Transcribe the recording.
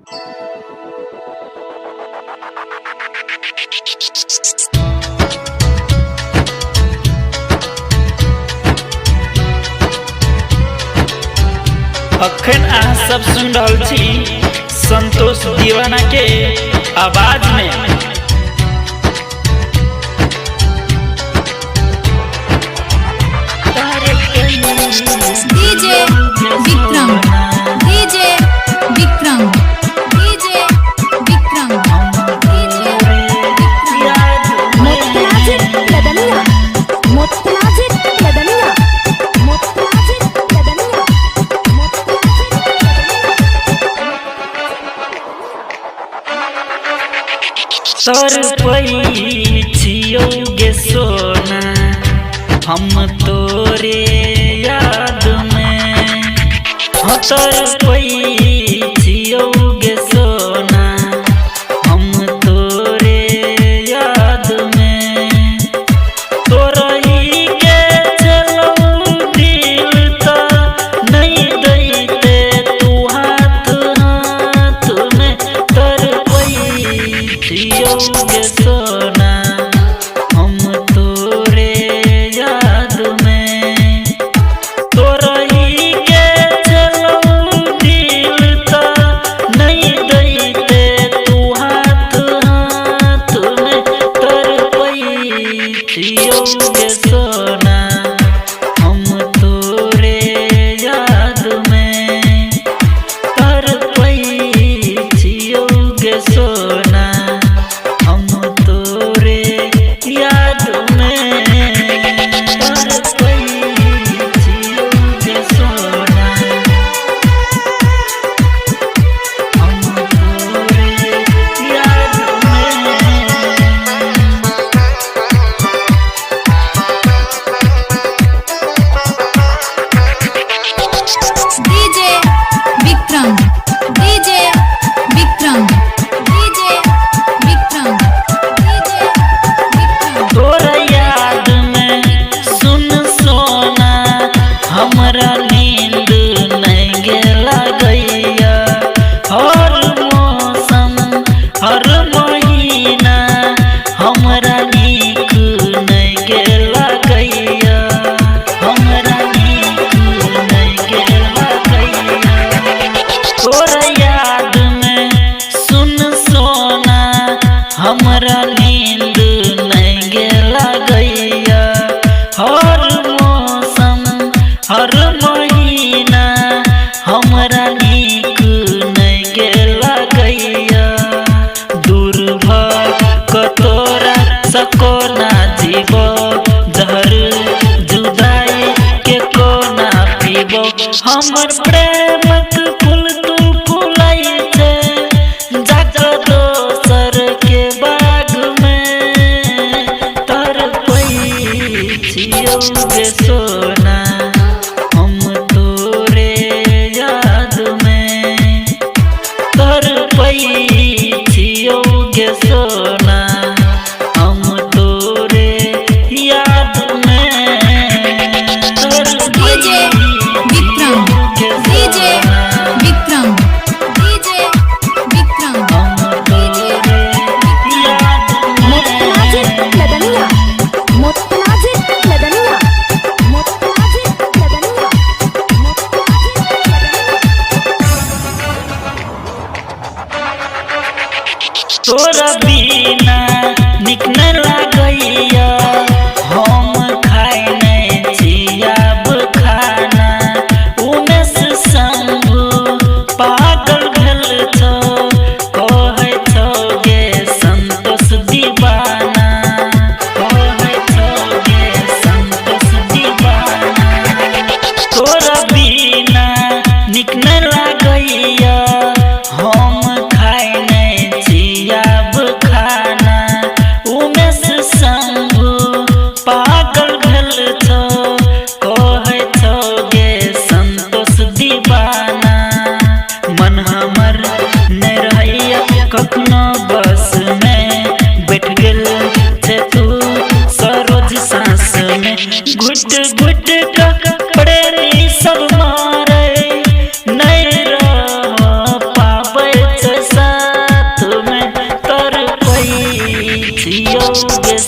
अखन अहाँ सब सुन रहल छी संतोष दीवाना के आवाज में। DJ Vikram, DJ Vikram, DJ Vikram, DJ मुत्तलाजिक लदनिया, मुत्तलाजिक लदनिया, मुत्तलाजिक लदनिया, सर पई छियोगे सोना हम तोरे याद में। सर पई छियोगे सोना हम तोरे याद में। तोरा ही के चलो दिल ता नहीं दैते तू हाथ हाथ में। तर पई छियोगे सोना हम तोरे याद में। तोरा ही के चलो दिल ता नहीं दैते तू हाथ हाथ में। तर पई छियोगे सोना हम तोरे याद में। तर पई छियोगे सोना हम तोरे याद में। तर पई छियोगे सोना हम तोरे याद में। DJ Vikram, DJ Vikram, DJ Vikram, DJ Vikram. तोरा याद में सुन सोना हमरा नींद नहीं गेला गैया। हर मौसम हर महीना हमरा नीक नहीं गेला गैया। हमरा नीक नहीं गेला गैया। तोरा याद में सुन सोना हमरा नींद नहीं गेला गैया। हर मौसम हर महीना हमरा नीक नहीं गेला गैया। दूर भ तोरा सकोना जीवो जहर जुदाई के कोना पीबो। हमर प्रेमक फूल तू फुलाई छे जाके दोसर के बाग में। तर पई छियोगे सोना हम तोरे याद में। तर पई छियोगे सोना हम तोरे याद में। तर DJ Vikram, DJ Vikram, DJ Vikram, DJ मुत्तलाजिक लदनिया, मुत्तलाजिक लदनिया, मुत्तलाजिक लदनिया, मुत्तलाजिक लदनिया। तोरा बिना निक न लागैया। हम खाय नहीं छियाब खाना। उमेश शंभू पागल भेल छौ कहै छौ गे संतोष दीवाना। कहै छौ गे संतोष दीवाना। तोरा बिना निक न लागैया। हम खाय नहीं छियाब खाना। योगेश